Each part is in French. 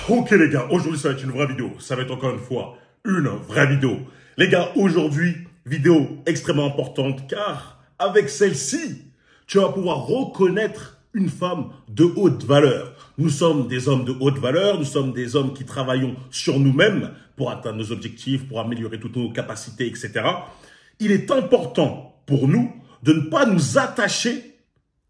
Ok les gars, aujourd'hui ça va être une vraie vidéo. Ça va être encore une fois une vraie vidéo. Les gars, aujourd'hui, vidéo extrêmement importante car avec celle-ci, tu vas pouvoir reconnaître une femme de haute valeur. Nous sommes des hommes de haute valeur, nous sommes des hommes qui travaillons sur nous-mêmes pour atteindre nos objectifs, pour améliorer toutes nos capacités, etc. Il est important pour nous de ne pas nous attacher,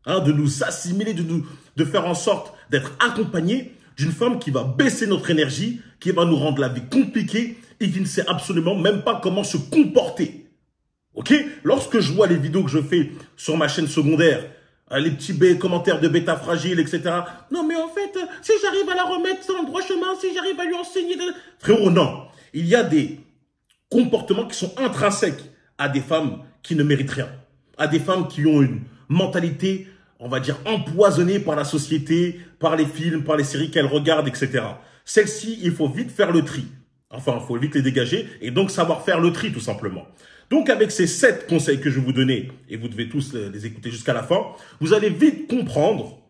de nous assimiler, de faire en sorte d'être accompagnés d'une femme qui va baisser notre énergie, qui va nous rendre la vie compliquée et qui ne sait absolument même pas comment se comporter. Ok? Lorsque je vois les vidéos que je fais sur ma chaîne secondaire, les petits commentaires de bêta fragile, etc. Non, mais en fait, si j'arrive à la remettre dans le droit chemin, si j'arrive à lui enseigner... Frérot, non. Il y a des comportements qui sont intrinsèques à des femmes qui ne méritent rien. À des femmes qui ont une mentalité, on va dire, empoisonnée par la société, par les films, par les séries qu'elles regardent, etc. Celles-ci, il faut vite faire le tri. Enfin, il faut vite les dégager et donc savoir faire le tri, tout simplement. Donc, avec ces 7 conseils que je vais vous donner, et vous devez tous les écouter jusqu'à la fin, vous allez vite comprendre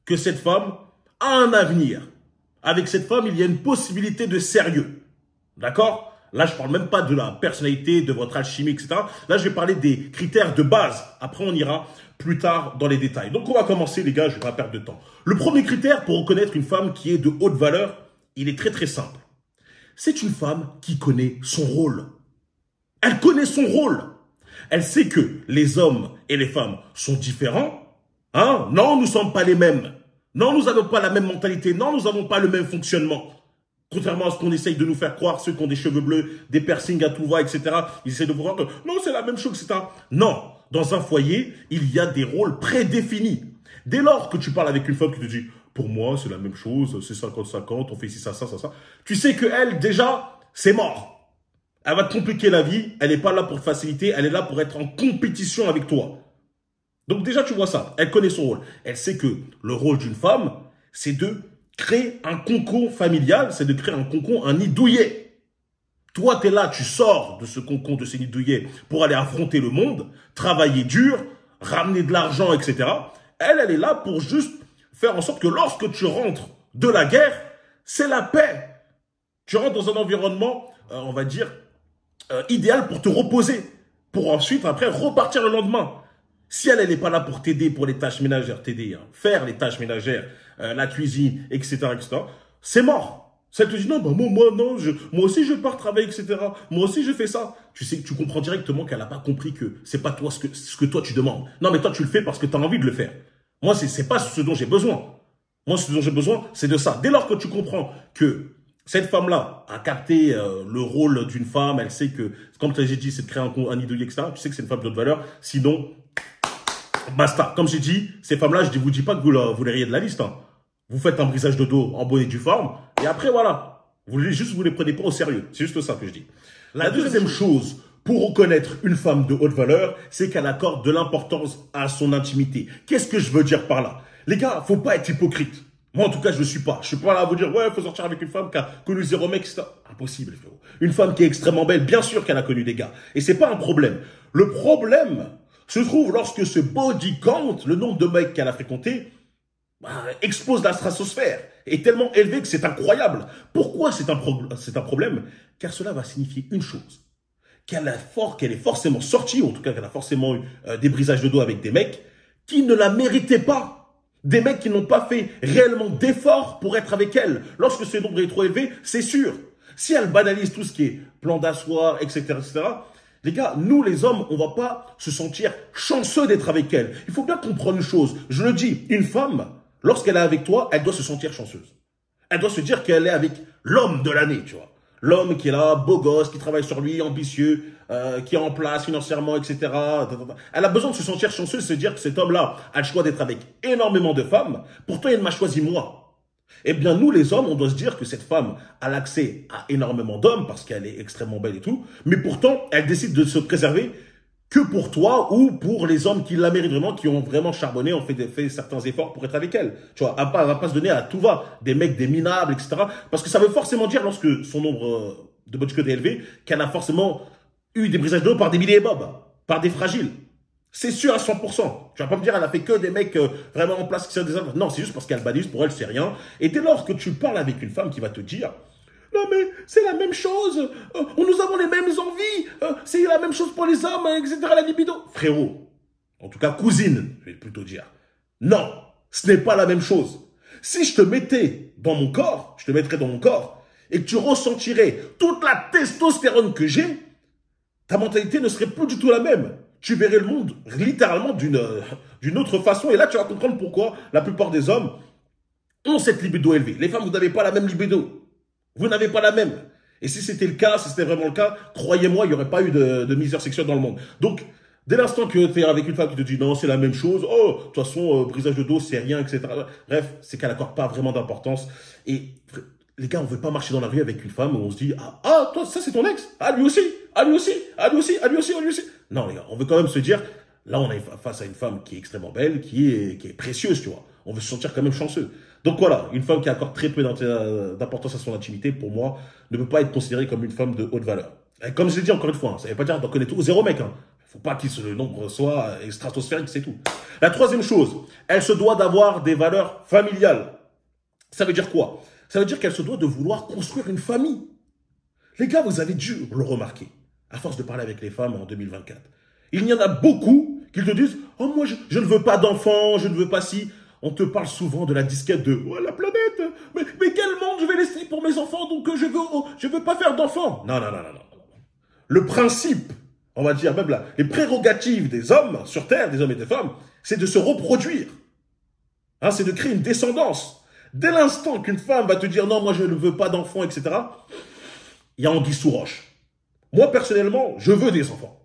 que cette femme a un avenir. Avec cette femme, il y a une possibilité de sérieux. D'accord? Là, je ne parle même pas de la personnalité, de votre alchimie, etc. Là, je vais parler des critères de base. Après, on ira plus tard dans les détails. Donc, on va commencer, les gars, je ne vais pas perdre de temps. Le premier critère pour reconnaître une femme qui est de haute valeur, il est très, très simple. C'est une femme qui connaît son rôle. Elle connaît son rôle. Elle sait que les hommes et les femmes sont différents. Non, nous ne sommes pas les mêmes. Non, nous n'avons pas la même mentalité. Non, nous n'avons pas le même fonctionnement. Contrairement à ce qu'on essaye de nous faire croire, ceux qui ont des cheveux bleus, des piercings à tout va, etc. Ils essaient de vous voir que non, c'est la même chose, etc. Non, dans un foyer, il y a des rôles prédéfinis. Dès lors que tu parles avec une femme qui te dit « Pour moi, c'est la même chose, c'est 50-50, on fait ci, ça, ça. » Tu sais qu'elle, déjà, c'est mort. Elle va te compliquer la vie, elle n'est pas là pour te faciliter, elle est là pour être en compétition avec toi. Donc déjà, tu vois ça, elle connaît son rôle. Elle sait que le rôle d'une femme, c'est de créer un cocon familial, c'est de créer un cocon, un nid douillet. Toi, tu es là, tu sors de ce cocon, de ce nid douillet pour aller affronter le monde, travailler dur, ramener de l'argent, etc. Elle est là pour juste faire en sorte que lorsque tu rentres de la guerre, c'est la paix. Tu rentres dans un environnement, on va dire, idéal pour te reposer, pour ensuite, après, repartir le lendemain. Si elle n'est pas là pour t'aider pour les tâches ménagères, faire les tâches ménagères, la cuisine, etc., c'est mort. Si elle te dit, non, bah, moi aussi je pars travailler, etc., moi aussi je fais ça. Tu sais, tu comprends directement qu'elle n'a pas compris que c'est pas toi ce que toi tu demandes. Non, mais toi tu le fais parce que tu as envie de le faire. Moi, c'est pas ce dont j'ai besoin. Moi, ce dont j'ai besoin, c'est de ça. Dès lors que tu comprends que cette femme-là a capté le rôle d'une femme, elle sait que, comme j'ai dit, c'est de créer un nid douillet, etc. Tu sais que c'est une femme de haute valeur. Sinon, basta. Comme j'ai dit, ces femmes-là, je ne vous dis pas que vous les rayez de la liste. Vous faites un brisage de dos en bonne et due forme. Et après, voilà. Vous les prenez pas au sérieux. C'est juste ça que je dis. La deuxième chose pour reconnaître une femme de haute valeur, c'est qu'elle accorde de l'importance à son intimité. Qu'est-ce que je veux dire par là? Les gars, faut pas être hypocrite. Moi, en tout cas, je ne le suis pas. Je suis pas là à vous dire, ouais, il faut sortir avec une femme qui a connu 0 mec, etc. Impossible, frérot. Une femme qui est extrêmement belle, bien sûr qu'elle a connu des gars. Et c'est pas un problème. Le problème se trouve lorsque ce body count, le nombre de mecs qu'elle a fréquenté, explose la stratosphère. Est tellement élevé que c'est incroyable. Pourquoi c'est un problème? Car cela va signifier une chose. Qu'elle est forcément sortie, ou en tout cas qu'elle a forcément eu des brisages de dos avec des mecs qui ne la méritaient pas. Des mecs qui n'ont pas fait réellement d'efforts pour être avec elle. Lorsque ce nombre est trop élevé, c'est sûr. Si elle banalise tout ce qui est plan d'asseoir, etc., les gars, nous les hommes, on va pas se sentir chanceux d'être avec elle. Il faut bien comprendre une chose. Je le dis, une femme, lorsqu'elle est avec toi, elle doit se sentir chanceuse. Elle doit se dire qu'elle est avec l'homme de l'année, tu vois. L'homme qui est là, beau gosse, qui travaille sur lui, ambitieux, qui est en place financièrement, etc. Elle a besoin de se sentir chanceuse, de se dire que cet homme-là a le choix d'être avec énormément de femmes. Pourtant, il m'a choisi moi. Eh bien, nous, les hommes, on doit se dire que cette femme a l'accès à énormément d'hommes parce qu'elle est extrêmement belle et tout. Mais pourtant, elle décide de se préserver que pour toi ou pour les hommes qui la méritent vraiment, qui ont vraiment charbonné, ont fait certains efforts pour être avec elle. Tu vois, elle va pas se donner à tout va, des mecs, des minables, etc. Parce que ça veut forcément dire, lorsque son nombre de body count est élevé, qu'elle a forcément eu des brisages de dos par des milliers et bobs, par des fragiles. C'est sûr à 100%. Tu vas pas me dire, elle a fait que des mecs vraiment en place qui sont des hommes. Non, c'est juste parce qu'elle banise, pour elle, c'est rien. Et dès lors que tu parles avec une femme qui va te dire, non mais c'est la même chose, nous avons les mêmes envies, c'est la même chose pour les hommes, etc. La libido. Frérot, en tout cas cousine, je vais plutôt dire. Non, ce n'est pas la même chose. Si je te mettais dans mon corps, je te mettrais dans mon corps, et que tu ressentirais toute la testostérone que j'ai, ta mentalité ne serait plus du tout la même. Tu verrais le monde littéralement d'une autre façon. Et là, tu vas comprendre pourquoi la plupart des hommes ont cette libido élevée. Les femmes, vous n'avez pas la même libido. Vous n'avez pas la même. Et si c'était le cas, si c'était vraiment le cas, croyez-moi, il n'y aurait pas eu de misère sexuelle dans le monde. Donc, dès l'instant que tu es avec une femme qui te dit non, c'est la même chose, oh, de toute façon, brisage de dos, c'est rien, etc. Bref, c'est qu'elle n'accorde pas vraiment d'importance. Et les gars, on ne veut pas marcher dans la rue avec une femme où on se dit toi, ça c'est ton ex, lui aussi, lui aussi, lui aussi, lui aussi, lui aussi. Non, les gars, on veut quand même se dire, là, on est face à une femme qui est extrêmement belle, qui est précieuse, tu vois. On veut se sentir quand même chanceux. Donc voilà, une femme qui accorde très peu d'importance à son intimité, pour moi, ne peut pas être considérée comme une femme de haute valeur. Et comme je l'ai dit encore une fois, ça ne veut pas dire d'en connaître tout. Zéro mec, Il ne faut pas que le nombre soit stratosphérique, c'est tout. La troisième chose, elle se doit d'avoir des valeurs familiales. Ça veut dire quoi? Ça veut dire qu'elle se doit de vouloir construire une famille. Les gars, vous avez dû le remarquer, à force de parler avec les femmes en 2024. Il y en a beaucoup qui te disent « Oh, moi, je ne veux pas d'enfants, je ne veux pas si... » On te parle souvent de la disquette de « Oh, la planète, mais quel monde je vais laisser pour mes enfants, donc je veux pas faire d'enfants. » Non. Le principe, on va dire même là, les prérogatives des hommes sur Terre, des hommes et des femmes, c'est de se reproduire. C'est de créer une descendance. Dès l'instant qu'une femme va te dire « Non, moi, je ne veux pas d'enfants, etc. », il y a anguille sous roche. Moi, personnellement, je veux des enfants.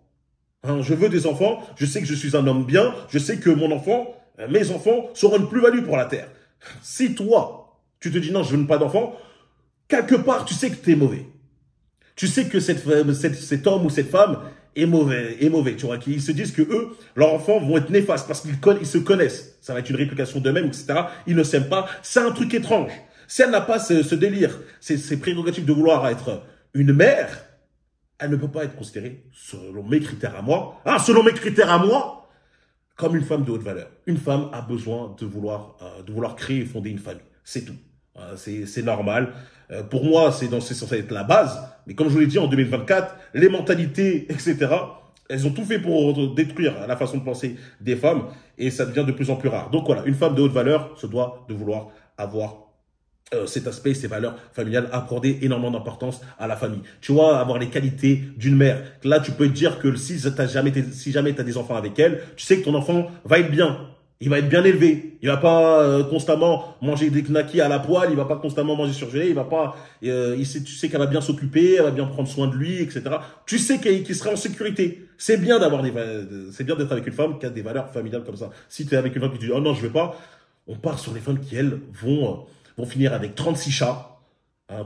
Je veux des enfants, je sais que je suis un homme bien, je sais que mes enfants seront une plus-value pour la Terre. Si toi, tu te dis non, je veux pas d'enfants, quelque part, tu sais que tu es mauvais. Tu sais que cet homme ou cette femme est mauvais, tu vois, qu'ils se disent que eux, leurs enfants vont être néfastes parce qu'ils se connaissent. Ça va être une réplication d'eux-mêmes, etc. Ils ne s'aiment pas. C'est un truc étrange. Si elle n'a pas ce délire, ces prérogatives de vouloir être une mère, elle ne peut pas être considérée, selon mes critères à moi, comme une femme de haute valeur. Une femme a besoin de vouloir créer et fonder une famille. C'est tout. C'est normal. Pour moi, c'est censé être la base. Mais comme je vous l'ai dit, en 2024, les mentalités, etc., elles ont tout fait pour détruire la façon de penser des femmes. Et ça devient de plus en plus rare. Donc voilà, une femme de haute valeur se doit de vouloir avoir cet aspect, ces valeurs familiales, accorder énormément d'importance à la famille. Tu vois, avoir les qualités d'une mère. Là, tu peux te dire que si jamais tu as des enfants avec elle, tu sais que ton enfant va être bien. Il va être bien élevé. Il va pas constamment manger des knackis à la poêle. Il va pas constamment manger surgelé. Il va pas. Tu sais qu'elle va bien s'occuper. Elle va bien prendre soin de lui, etc. Tu sais qu'il sera en sécurité. C'est bien c'est bien d'être avec une femme qui a des valeurs familiales comme ça. Si tu es avec une femme qui te dit oh non je veux pas, on part sur les femmes qui elles vont finir avec 36 chats.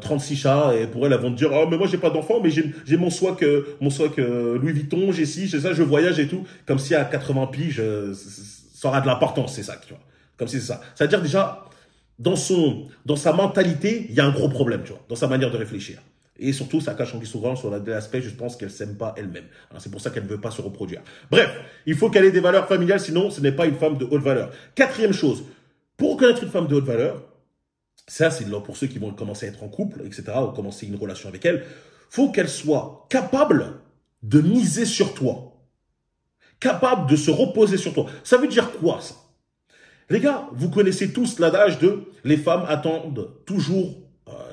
36 chats, et pour elles vont te dire, oh, mais moi, j'ai pas d'enfant, mais j'ai mon swag Louis Vuitton, j'ai ci, j'ai ça, je voyage et tout. Comme si à 80 piges, ça aura de l'importance, c'est ça, tu vois. Comme si c'est ça. Ça veut dire déjà, dans sa mentalité, il y a un gros problème, tu vois, dans sa manière de réfléchir. Et surtout, ça cache souvent sur l'aspect, je pense qu'elle s'aime pas elle-même. C'est pour ça qu'elle ne veut pas se reproduire. Bref, il faut qu'elle ait des valeurs familiales, sinon, ce n'est pas une femme de haute valeur. Quatrième chose, pour reconnaître une femme de haute valeur, ça, c'est pour ceux qui vont commencer à être en couple, etc., ou commencer une relation avec elle, faut qu'elle soit capable de miser sur toi. Capable de se reposer sur toi. Ça veut dire quoi, ça? Les gars, vous connaissez tous l'adage de « les femmes attendent toujours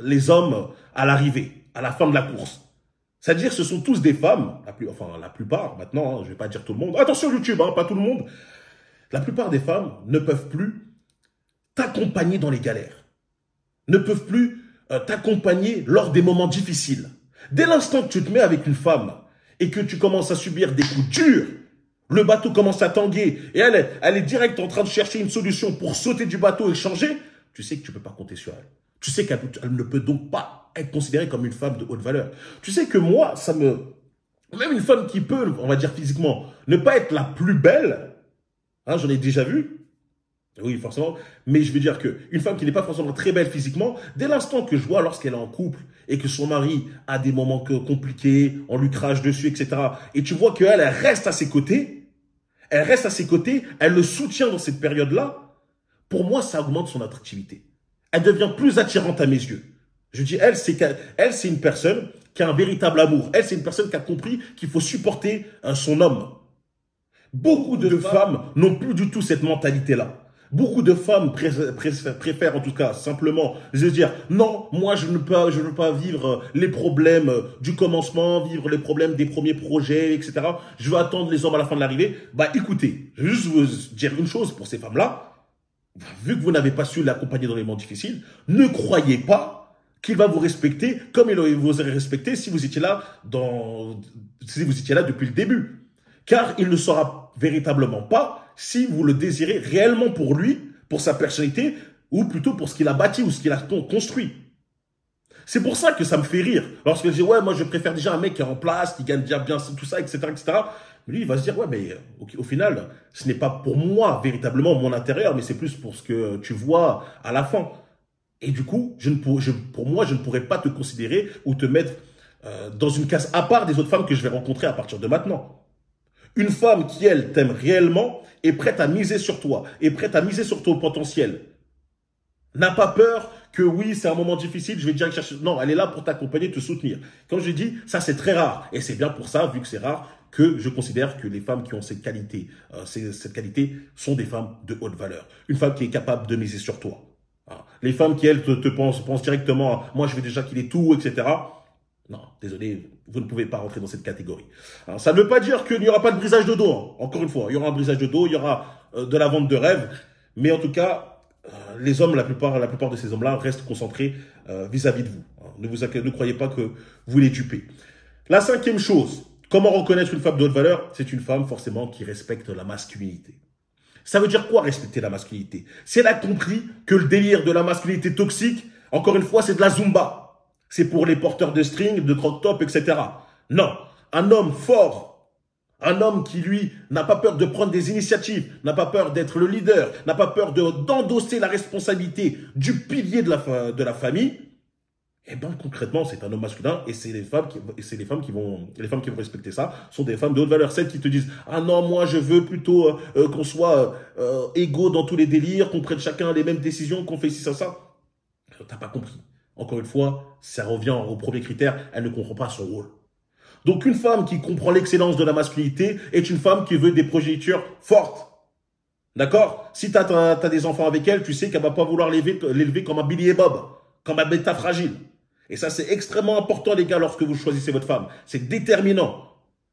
les hommes à l'arrivée, à la fin de la course ». C'est-à-dire ce sont tous des femmes, la plupart, maintenant, je ne vais pas dire tout le monde, attention YouTube, pas tout le monde, la plupart des femmes ne peuvent plus t'accompagner dans les galères. Ne peuvent plus t'accompagner lors des moments difficiles. Dès l'instant que tu te mets avec une femme et que tu commences à subir des coups durs, le bateau commence à tanguer et elle est direct en train de chercher une solution pour sauter du bateau et changer, tu sais que tu ne peux pas compter sur elle. Tu sais qu'elle ne peut donc pas être considérée comme une femme de haute valeur. Tu sais que moi, même une femme qui peut, on va dire physiquement, ne pas être la plus belle, j'en ai déjà vu. Oui, forcément. Mais je veux dire qu'une femme qui n'est pas forcément très belle physiquement, dès l'instant que je vois lorsqu'elle est en couple et que son mari a des moments compliqués, on lui crache dessus, etc. Et tu vois qu'elle reste à ses côtés, elle reste à ses côtés, elle le soutient dans cette période-là, pour moi, ça augmente son attractivité. Elle devient plus attirante à mes yeux. Je dis, elle, c'est une personne qui a un véritable amour. Elle, c'est une personne qui a compris qu'il faut supporter son homme. Beaucoup de femmes n'ont plus du tout cette mentalité-là. Beaucoup de femmes préfèrent en tout cas simplement se dire non, moi je ne veux pas vivre les problèmes du commencement, vivre les problèmes des premiers projets, etc. Je veux attendre les hommes à la fin de l'arrivée. Bah écoutez, je vais juste vous dire une chose pour ces femmes-là. Vu que vous n'avez pas su l'accompagner dans les moments difficiles, ne croyez pas qu'il va vous respecter comme il vous aurait respecté si vous étiez là depuis le début. Car il ne saura véritablement pas si vous le désirez réellement pour lui, pour sa personnalité, ou plutôt pour ce qu'il a bâti ou ce qu'il a construit. C'est pour ça que ça me fait rire. Lorsqu'elle dit, ouais, moi je préfère déjà un mec qui est en place, qui gagne déjà bien tout ça, etc., etc. Lui, il va se dire, ouais, mais au final, ce n'est pas pour moi véritablement mon intérieur, mais c'est plus pour ce que tu vois à la fin. Et du coup, pour moi, je ne pourrais pas te considérer ou te mettre dans une case à part des autres femmes que je vais rencontrer à partir de maintenant. Une femme qui, elle, t'aime réellement, est prête à miser sur toi, est prête à miser sur ton potentiel. N'a pas peur que oui, c'est un moment difficile, je vais direct chercher. Non, elle est là pour t'accompagner, te soutenir. Comme je dis, ça c'est très rare. Et c'est bien pour ça, vu que c'est rare, que je considère que les femmes qui ont cette qualité sont des femmes de haute valeur. Une femme qui est capable de miser sur toi. Les femmes qui, elles, pensent directement à « moi, je vais déjà qu'il est tout, etc. » Non, désolé, vous ne pouvez pas rentrer dans cette catégorie. Alors, ça ne veut pas dire qu'il n'y aura pas de brisage de dos. Hein. Encore une fois, il y aura un brisage de dos, il y aura de la vente de rêves. Mais en tout cas, les hommes, la plupart de ces hommes-là restent concentrés vis-à-vis de vous. Hein. Ne croyez pas que vous les dupez. La cinquième chose, comment reconnaître une femme de haute valeur? C'est une femme forcément qui respecte la masculinité. Ça veut dire quoi respecter la masculinité? Si elle a compris que le délire de la masculinité toxique, encore une fois, c'est de la Zumba. C'est pour les porteurs de string, de croc-top, etc. Non, un homme fort, un homme qui, lui, n'a pas peur de prendre des initiatives, n'a pas peur d'être le leader, n'a pas peur d'endosser la responsabilité du pilier de la famille, eh bien, concrètement, c'est un homme masculin et c'est les femmes qui vont respecter ça, sont des femmes de haute valeur. Celles qui te disent, ah non, moi, je veux plutôt qu'on soit égaux dans tous les délires, qu'on prenne chacun les mêmes décisions, qu'on fait ci, ça. T'as pas compris. Encore une fois, ça revient au premier critère, elle ne comprend pas son rôle. Donc, une femme qui comprend l'excellence de la masculinité est une femme qui veut des progénitures fortes. D'accord? Si tu as des enfants avec elle, tu sais qu'elle va pas vouloir l'élever comme un Billy et Bob, comme un bêta fragile. Et ça, c'est extrêmement important, les gars, lorsque vous choisissez votre femme. C'est déterminant.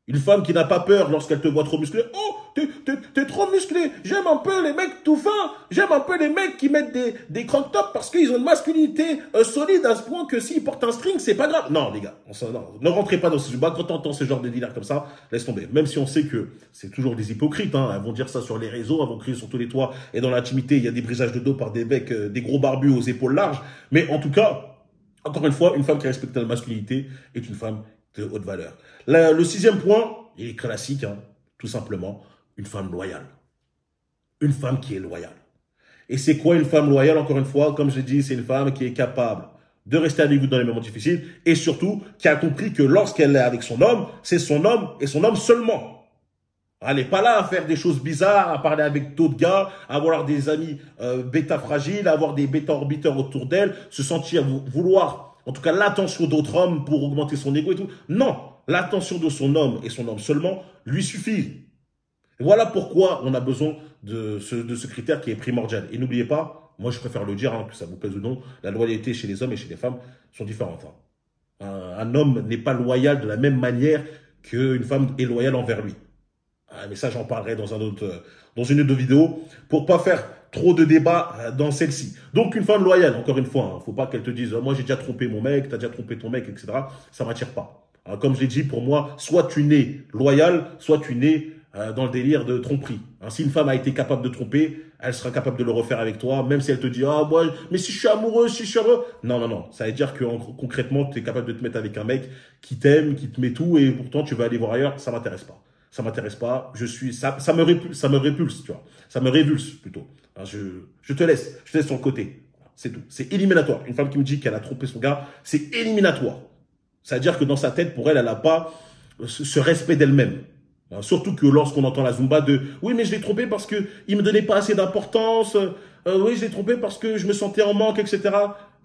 Une femme qui n'a pas peur lorsqu'elle te voit trop musclé. Oh, t'es trop musclé. J'aime un peu les mecs tout fins. J'aime un peu les mecs qui mettent des crop tops parce qu'ils ont une masculinité solide à ce point que s'ils portent un string, c'est pas grave. Non, les gars, non, ne rentrez pas dans ce débat. Quand t'entends ce genre de délire comme ça, laisse tomber. Même si on sait que c'est toujours des hypocrites, hein. Elles vont dire ça sur les réseaux, elles vont crier sur tous les toits. Et dans l'intimité, il y a des brisages de dos par des mecs, des gros barbus aux épaules larges. Mais en tout cas, encore une fois, une femme qui respecte la masculinité est une femme de haute valeur. Le sixième point, il est classique, hein, tout simplement, une femme loyale. Une femme qui est loyale. Et c'est quoi une femme loyale? Encore une fois, comme je dis, c'est une femme qui est capable de rester avec vous dans les moments difficiles et surtout qui a compris que lorsqu'elle est avec son homme, c'est son homme et son homme seulement. Elle n'est pas là à faire des choses bizarres, à parler avec d'autres gars, à avoir des amis bêta fragiles, à avoir des bêta orbiteurs autour d'elle, se sentir vouloir en tout cas l'attention d'autres hommes pour augmenter son ego et tout. Non, l'attention de son homme et son homme seulement lui suffit. Et voilà pourquoi on a besoin de ce critère qui est primordial. Et n'oubliez pas, moi je préfère le dire, hein, que ça vous plaise ou non, la loyauté chez les hommes et chez les femmes sont différentes. Hein. Un homme n'est pas loyal de la même manière qu'une femme est loyale envers lui. Mais ça, j'en parlerai dans une autre vidéo pour pas faire trop de débats dans celle-ci. Donc, une femme loyale, encore une fois, hein, faut pas qu'elle te dise, moi j'ai déjà trompé mon mec, t'as déjà trompé ton mec, etc. Ça m'attire pas. Hein, comme je l'ai dit, pour moi, soit tu nais loyal, soit tu nais dans le délire de tromperie. Hein, si une femme a été capable de tromper, elle sera capable de le refaire avec toi, même si elle te dit, ah, moi, mais si je suis amoureux, si je suis heureux. Non. Ça veut dire que concrètement, tu es capable de te mettre avec un mec qui t'aime, qui te met tout, et pourtant tu vas aller voir ailleurs. Ça m'intéresse pas. Ça m'intéresse pas. Ça me répulse, tu vois. Ça me révulse plutôt. Hein, je te laisse sur le côté. C'est tout. C'est éliminatoire. Une femme qui me dit qu'elle a trompé son gars, c'est éliminatoire. C'est-à-dire que dans sa tête, pour elle, elle n'a pas ce respect d'elle-même. Surtout que lorsqu'on entend la Zumba de « Oui, mais je l'ai trompé parce qu'il ne me donnait pas assez d'importance. Oui, je l'ai trompé parce que je me sentais en manque, etc. »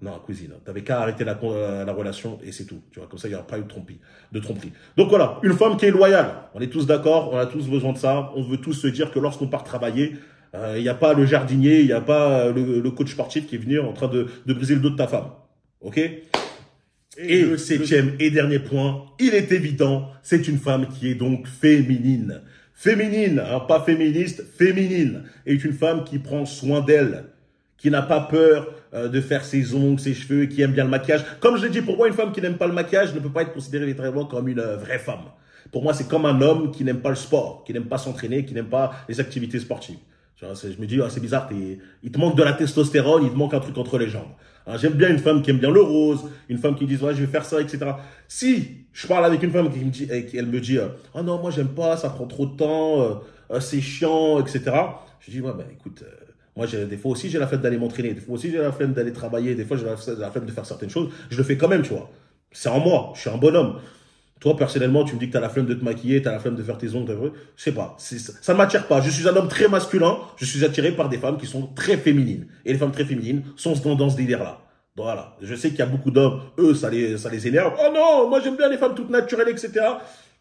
Non, cousine, t'avais qu'à arrêter la relation et c'est tout. Tu vois, comme ça, il n'y aura pas eu de tromperie. Donc voilà, une femme qui est loyale. On est tous d'accord, on a tous besoin de ça. On veut tous se dire que lorsqu'on part travailler, il n'y a pas le jardinier, il n'y a pas le coach sportif qui est venu en train de briser le dos de ta femme. OK ? Et le septième et dernier point, il est évident, c'est une femme qui est donc féminine. Féminine, hein, pas féministe, féminine. Est une femme qui prend soin d'elle, qui n'a pas peur de faire ses ongles, ses cheveux, qui aime bien le maquillage. Comme je l'ai dit, pour moi, une femme qui n'aime pas le maquillage ne peut pas être considérée littéralement comme une vraie femme. Pour moi, c'est comme un homme qui n'aime pas le sport, qui n'aime pas s'entraîner, qui n'aime pas les activités sportives. Je me dis, c'est bizarre, il te manque de la testostérone, il te manque un truc entre les jambes. J'aime bien une femme qui aime bien le rose, une femme qui dit, ouais, je vais faire ça, etc. Si je parle avec une femme elle me dit, oh non, moi j'aime pas, ça prend trop de temps, c'est chiant, etc. Je dis, ouais, ben écoute, moi des fois aussi j'ai la flemme d'aller m'entraîner, des fois aussi j'ai la flemme d'aller travailler, des fois j'ai la flemme de faire certaines choses, je le fais quand même, tu vois. C'est en moi, je suis un bonhomme. Toi, personnellement, tu me dis que tu as la flemme de te maquiller, tu as la flemme de faire tes ongles, je sais pas, ça ne m'attire pas. Je suis un homme très masculin, je suis attiré par des femmes qui sont très féminines. Et les femmes très féminines sont dans ce délire-là. Voilà. Je sais qu'il y a beaucoup d'hommes, eux, ça les énerve. Oh non, moi j'aime bien les femmes toutes naturelles, etc.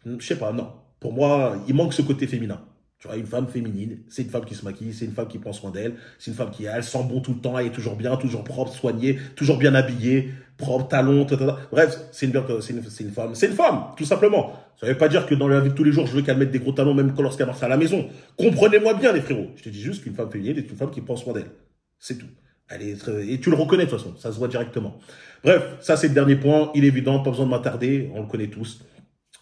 Je sais pas, non. Pour moi, il manque ce côté féminin. Tu vois, une femme féminine, c'est une femme qui se maquille, c'est une femme qui prend soin d'elle, c'est une femme qui, elle sent bon tout le temps, elle est toujours bien, toujours propre, soignée, toujours bien habillée, propre, talons, bref, c'est une femme, tout simplement. Ça veut pas dire que dans la vie de tous les jours, je veux qu'elle mette des gros talons, même lorsqu'elle marche à la maison. Comprenez-moi bien, les frérots. Je te dis juste qu'une femme féminine est une femme qui prend soin d'elle. C'est tout. Et tu le reconnais de toute façon, ça se voit directement. Bref, ça c'est le dernier point, il est évident, pas besoin de m'attarder, on le connaît tous.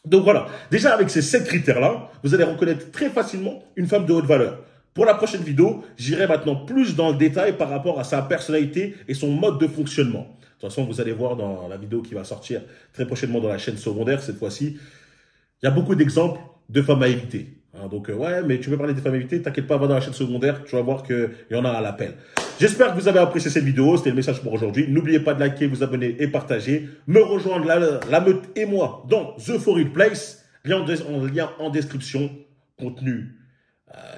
Donc voilà, déjà avec ces 7 critères-là, vous allez reconnaître très facilement une femme de haute valeur. Pour la prochaine vidéo, j'irai maintenant plus dans le détail par rapport à sa personnalité et son mode de fonctionnement. De toute façon, vous allez voir dans la vidéo qui va sortir très prochainement dans la chaîne secondaire, cette fois-ci, il y a beaucoup d'exemples de femmes à éviter. Donc ouais, mais tu veux parler des femmes à éviter, t'inquiète pas, va dans la chaîne secondaire, tu vas voir qu'il y en a à l'appel. J'espère que vous avez apprécié cette vidéo, c'était le message pour aujourd'hui. N'oubliez pas de liker, vous abonner et partager. Me rejoindre la meute et moi dans The For Real Place. Lien en description, contenu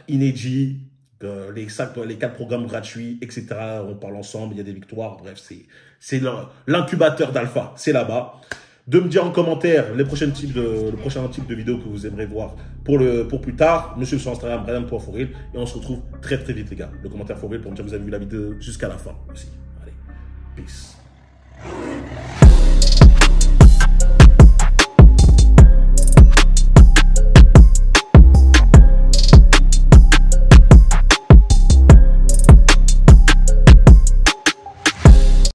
inédit, les 4 programmes gratuits, etc. On parle ensemble, il y a des victoires, bref, c'est l'incubateur d'Alpha, c'est là-bas. De me dire en commentaire le prochain type de vidéo que vous aimeriez voir pour plus tard. Monsieur sur Instagram, Brian.forreal. Et on se retrouve très très vite les gars. Le commentaire For Real pour me dire que vous avez vu la vidéo jusqu'à la fin aussi. Allez, peace.